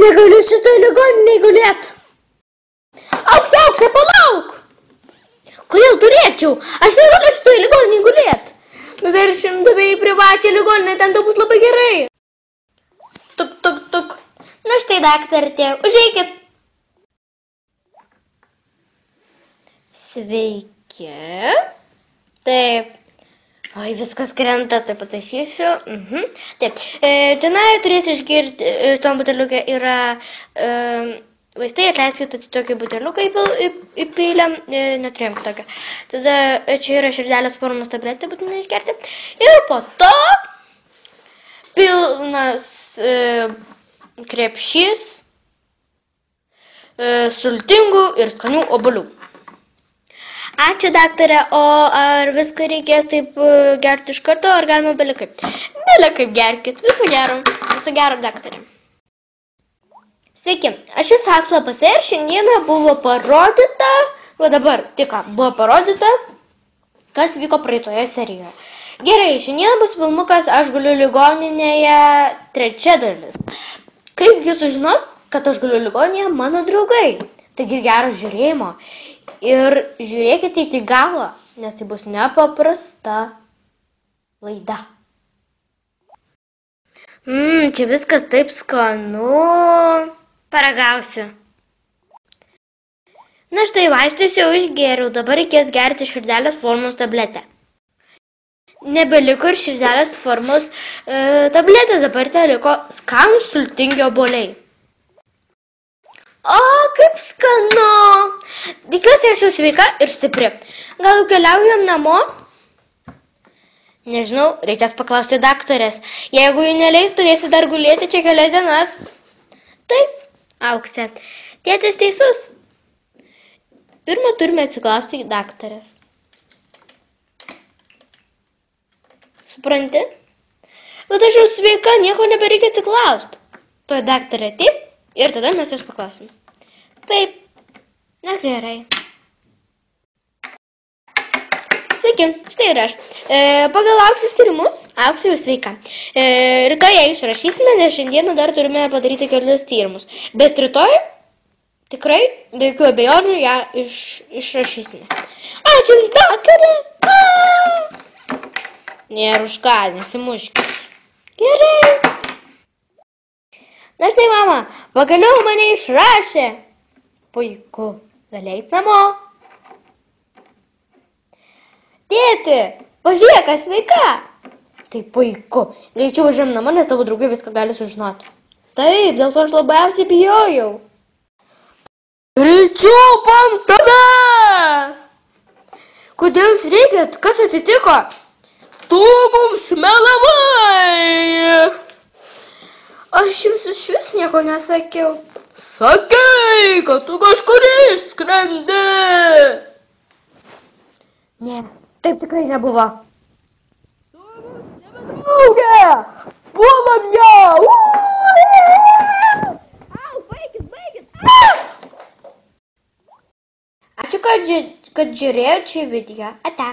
Negaliu šitoj ligoninėj gulėt. Auksė, palauk. Kodėl turėčiau? Aš negaliu šitoj ligoninėj gulėt. Nuveršim tave į privačią ligoninę, ten tau bus labai gerai. Tuk. Na štai, daktarė, užeikit. Sveiki. Taip. Oi, viskas krenta, tai pataisysiu. Taip, tenai turės išgirti, tom buteliuke yra vaistai, atleiskite, tokį buteliuką įpylėm, neturėjom kitokio. Tada čia yra širdelės formos tabletė, būtinai išgerti. Ir po to pilnas krepšys sultingų ir skanių obuolių. Ačiū, daktarė, o ar viską reikės taip gerti iš karto, ar galima belekaip? Belekaip gerkit, viso gero, daktarė. Sveiki, aš esu Auksė Pase ir šiandieną buvo parodyta, kas vyko praeitoje serijoje. Gerai, šiandien bus filmukas Aš guliu ligoninėje 3 dalis. Kaipgi sužinos, kad aš guliu ligoninėje mano draugai? Taigi gero žiūrėjimo. Ir žiūrėkite iki galo, nes tai bus nepaprasta laida. Čia viskas taip skanu. Paragausiu. Na štai, vaistus jau išgėriau, dabar reikės gerti širdelės formos tabletę. Nebeliko ir širdelės formos tabletės, dabar te liko skanūs sultingi obuoliai. O, kaip skanu! Tikiuosi, aš jau sveika ir stipri. Gal keliaujam namo? Nežinau, reikės paklausti daktarės. Jeigu jų neleis, turėsi dar gulėti čia kelias dienas. Taip, Auksė. Tėtis teisus. Pirma turime atsiklausti daktarės. Supranti? Bet aš jau sveika, nieko nebereikia atsiklausti. Tuoj daktarė ateis ir tada mes jos paklausim. Taip. Na gerai. Sveiki, štai ir aš. Pagal Auksės tyrimus, Auksė jau sveika. Rytoj ją išrašysime, nes šiandieną dar turime padaryti kelius tyrimus. Bet rytoj tikrai, be jokių abejonių, ją išrašysime. Ačiū, daktarė. Nėra už ką, nesimuškit. Gerai. Na štai, mama, pagaliau mane išrašė. Puiku. Gali eit namo. Tėti, pažiūrėk, aš sveika. Tai puiku. Greičiau važiuojam namo, nes tavo draugai viską gali sužinoti. Taip, dėl to aš labiausiai bijojau. Greičiau paimk tave! Kodėl jūs reikėt? Kas atsitiko? Tu mums melavai! Aš jums išvis nieko nesakiau. Sakei, kad tu kažkur išskrendi. Ne, taip tikrai nebuvo. Tu mums nebedraugė! Puolam ją! Au, baikit! Ačiū, kad žiūrėjot šį video. Ate.